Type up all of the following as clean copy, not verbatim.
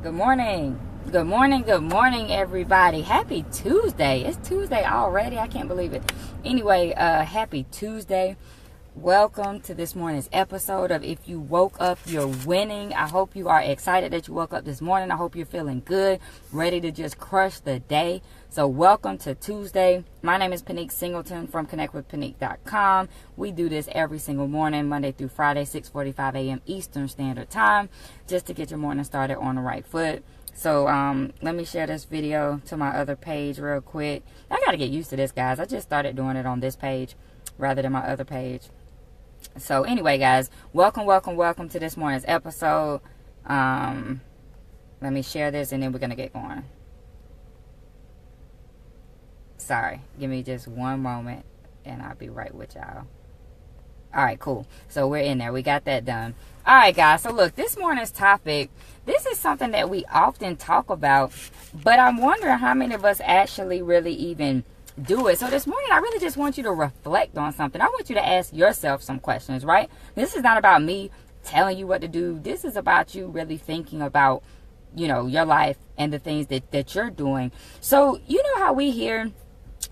Good morning. Good morning. Good morning, everybody. Happy Tuesday. It's Tuesday already. I can't believe it. Anyway, happy Tuesday. Welcome to this morning's episode of If You Woke Up, You're Winning. I hope you are excited that you woke up this morning. I hope you're feeling good, ready to just crush the day. So welcome to Tuesday. My name is Pinique Singleton from connectwithpinique.com. We do this every single morning, Monday through Friday, 6:45 a.m. Eastern Standard Time, just to get your morning started on the right foot. So let me share this video to my other page real quick. I got to get used to this, guys. I just started doing it on this page rather than my other page. So anyway, guys, welcome to this morning's episode. Let me share this and then we're going to get going. Sorry, give me just one moment and I'll be right with y'all. Alright, cool. So we're in there. We got that done. Alright, guys. So look, this morning's topic, this is something that we often talk about, but I'm wondering how many of us actually really even do it. So this morning, I really just want you to reflect on something. I want you to ask yourself some questions, right? This is not about me telling you what to do. This is about you really thinking about, you know, your life and the things that you're doing. So, you know how we hear,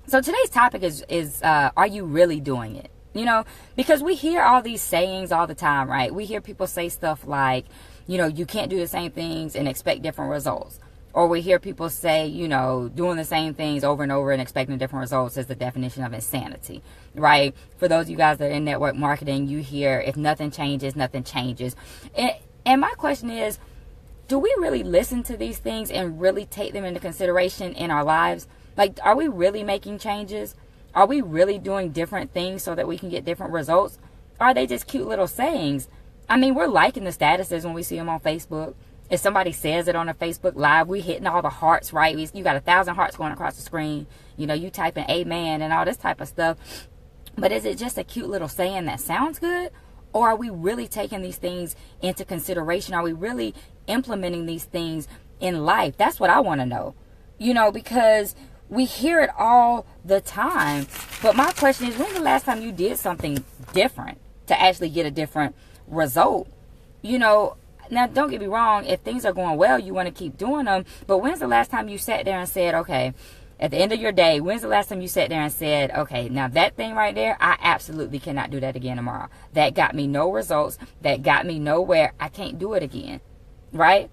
so today's topic is are you really doing it? You know, because we hear all these sayings all the time, right? We hear people say stuff like, you know, you can't do the same things and expect different results. Or we hear people say, you know, doing the same things over and over and expecting different results is the definition of insanity, right? For those of you guys that are in network marketing, you hear, if nothing changes, nothing changes. And my question is, do we really listen to these things and really take them into consideration in our lives? Like, are we really making changes? Are we really doing different things so that we can get different results? Or are they just cute little sayings? I mean, we're liking the statuses when we see them on Facebook. If somebody says it on a Facebook Live, we hitting all the hearts, right? You got 1,000 hearts going across the screen. You know, you typing amen and all this type of stuff. But is it just a cute little saying that sounds good? Or are we really taking these things into consideration? Are we really implementing these things in life? That's what I want to know. You know, because we hear it all the time. But my question is, when's the last time you did something different to actually get a different result? You know, now, don't get me wrong, if things are going well, you want to keep doing them. But when's the last time you sat there and said, okay, at the end of your day, when's the last time you sat there and said, okay, now that thing right there, I absolutely cannot do that again tomorrow. That got me no results. That got me nowhere. I can't do it again. Right?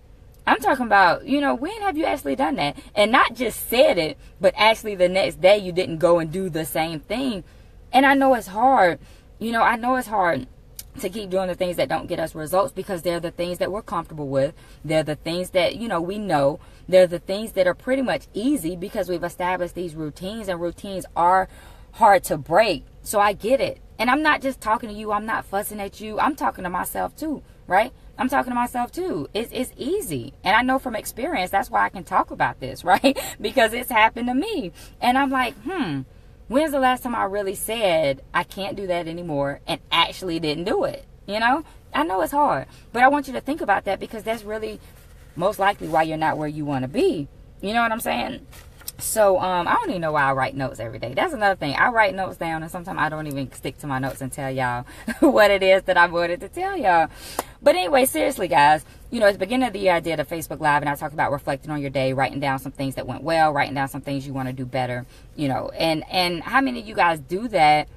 I'm talking about, you know, when have you actually done that? And not just said it, but actually the next day you didn't go and do the same thing. And I know it's hard. You know, I know it's hard to keep doing the things that don't get us results because they're the things that we're comfortable with. They're the things that, you know, we know. They're the things that are pretty much easy because we've established these routines, and routines are hard to break. So I get it. And I'm not just talking to you. I'm not fussing at you. I'm talking to myself too, right? I'm talking to myself too. It's easy. And I know from experience, that's why I can talk about this, right? Because it's happened to me. And I'm like, when's the last time I really said I can't do that anymore and actually didn't do it? You know, I know it's hard, but I want you to think about that because that's really most likely why you're not where you want to be. You know what I'm saying? So I don't even know why I write notes every day. That's another thing. I write notes down and sometimes I don't even stick to my notes and tell y'all what it is that I wanted to tell y'all. But anyway, seriously, guys, you know, at the beginning of the year, I did a Facebook Live and I talked about reflecting on your day, writing down some things that went well, writing down some things you want to do better, you know, and how many of you guys do that,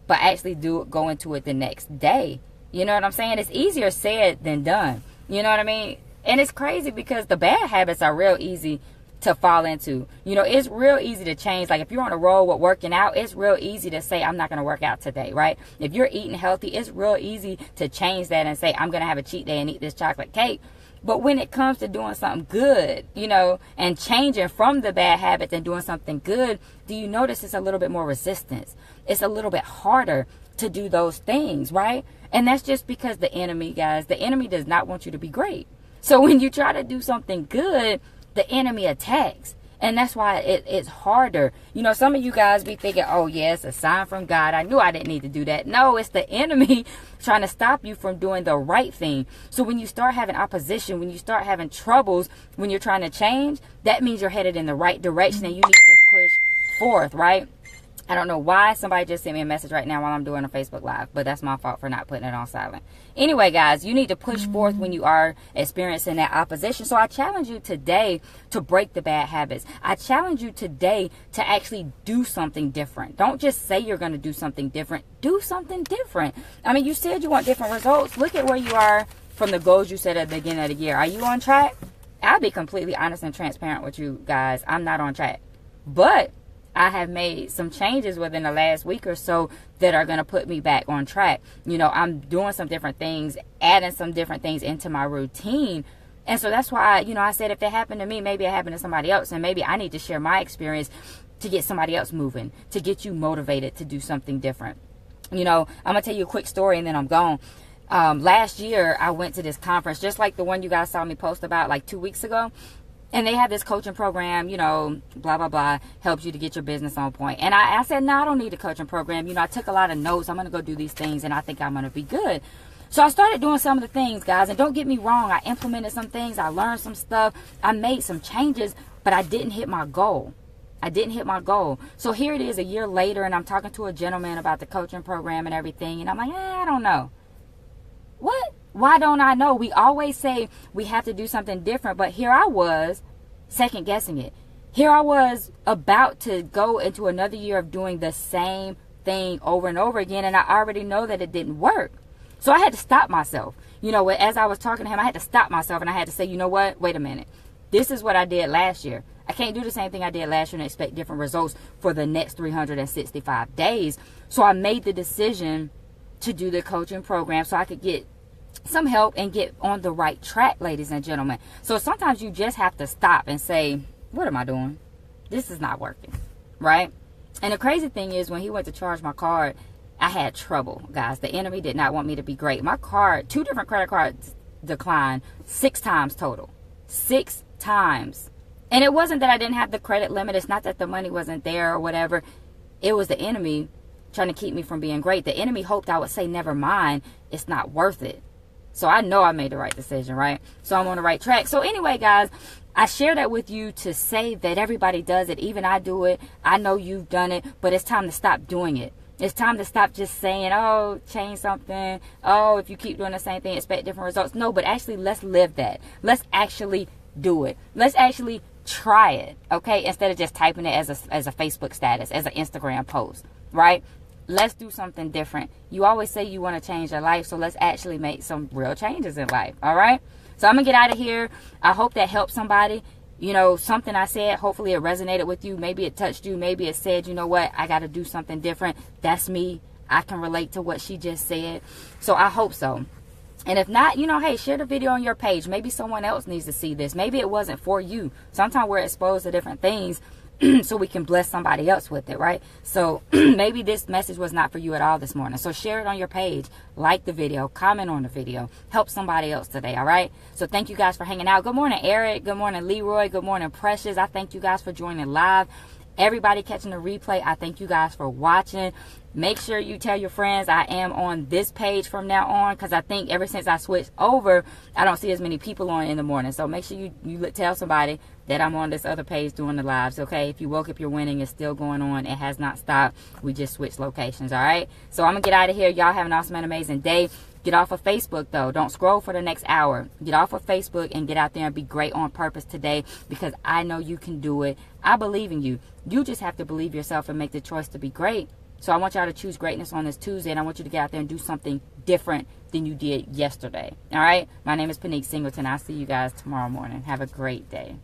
but actually go into it the next day? You know what I'm saying? It's easier said than done. You know what I mean? And it's crazy because the bad habits are real easy to fall into. You know, it's real easy to change. Like if you're on a roll with working out, it's real easy to say, I'm not going to work out today, right? If you're eating healthy, it's real easy to change that and say, I'm going to have a cheat day and eat this chocolate cake. But when it comes to doing something good, you know, and changing from the bad habits and doing something good, do you notice it's a little bit more resistance? It's a little bit harder to do those things, right? And that's just because the enemy, guys, the enemy does not want you to be great. So when you try to do something good, the enemy attacks. And that's why it's harder. You know, some of you guys be thinking, oh, yeah, it's a sign from God. I knew I didn't need to do that. No, it's the enemy trying to stop you from doing the right thing. So when you start having opposition, when you start having troubles, when you're trying to change, that means you're headed in the right direction and you need to push forth, right? I don't know why somebody just sent me a message right now while I'm doing a Facebook Live, but that's my fault for not putting it on silent. Anyway, guys, you need to push forth when you are experiencing that opposition. So I challenge you today to break the bad habits. I challenge you today to actually do something different. Don't just say you're going to do something different. Do something different. I mean, you said you want different results. Look at where you are from the goals you set at the beginning of the year. Are you on track? I'll be completely honest and transparent with you guys. I'm not on track. But I have made some changes within the last week or so that are going to put me back on track. You know, I'm doing some different things, adding some different things into my routine. And so that's why, you know, I said if it happened to me, maybe it happened to somebody else. And maybe I need to share my experience to get somebody else moving, to get you motivated to do something different. You know, I'm going to tell you a quick story and then I'm gone. Last year, I went to this conference, just like the one you guys saw me post about like 2 weeks ago. And they have this coaching program, you know, blah, blah, blah, helps you to get your business on point. And I said, no, I don't need a coaching program. You know, I took a lot of notes. I'm going to go do these things, and I think I'm going to be good. So I started doing some of the things, guys. And don't get me wrong. I implemented some things. I learned some stuff. I made some changes, but I didn't hit my goal. I didn't hit my goal. So here it is a year later, and I'm talking to a gentleman about the coaching program and everything. And I'm like, I don't know. What? Why don't I know? We always say we have to do something different, but here I was second guessing it. Here I was about to go into another year of doing the same thing over and over again, and I already know that it didn't work. So I had to stop myself. You know, as I was talking to him, I had to stop myself, and I had to say, you know what? Wait a minute. This is what I did last year. I can't do the same thing I did last year and expect different results for the next 365 days. So I made the decision to do the coaching program so I could get some help and get on the right track, ladies and gentlemen. So sometimes you just have to stop and say, what am I doing? This is not working, right? And the crazy thing is, when he went to charge my card, I had trouble, guys. The enemy did not want me to be great. My card, 2 different credit cards declined 6 times total. 6 times. And it wasn't that I didn't have the credit limit. It's not that the money wasn't there or whatever. It was the enemy trying to keep me from being great. The enemy hoped I would say, never mind, it's not worth it. So I know I made the right decision, right? So I'm on the right track. So anyway, guys, I share that with you to say that everybody does it. Even I do it. I know you've done it, but it's time to stop doing it. It's time to stop just saying, oh, change something. Oh, if you keep doing the same thing, expect different results. No, but actually, let's live that. Let's actually do it. Let's actually try it, okay? Instead of just typing it as a Facebook status, as an Instagram post, right? Let's do something different. You always say you want to change your life, so let's actually make some real changes in life, all right? So I'm going to get out of here. I hope that helped somebody. You know, something I said, hopefully it resonated with you. Maybe it touched you. Maybe it said, you know what, I got to do something different. That's me. I can relate to what she just said. So I hope so. And if not, you know, hey, share the video on your page. Maybe someone else needs to see this. Maybe it wasn't for you. Sometimes we're exposed to different things so we can bless somebody else with it, right? So maybe this message was not for you at all this morning. So share it on your page, like the video, comment on the video, help somebody else today, all right? So thank you guys for hanging out. Good morning, Eric. Good morning, Leroy. Good morning, Precious. I thank you guys for joining live. Everybody catching the replay, I thank you guys for watching. Make sure you tell your friends I am on this page from now on, because I think ever since I switched over, I don't see as many people on in the morning. So make sure you tell somebody that I'm on this other page doing the lives, okay? If you woke up, you're winning. It's still going on. It has not stopped. We just switched locations, all right? So I'm going to get out of here. Y'all have an awesome and amazing day. Get off of Facebook, though. Don't scroll for the next hour. Get off of Facebook and get out there and be great on purpose today, because I know you can do it. I believe in you. You just have to believe yourself and make the choice to be great. So I want y'all to choose greatness on this Tuesday, and I want you to get out there and do something different than you did yesterday. All right? My name is Pinique Singleton. I'll see you guys tomorrow morning. Have a great day.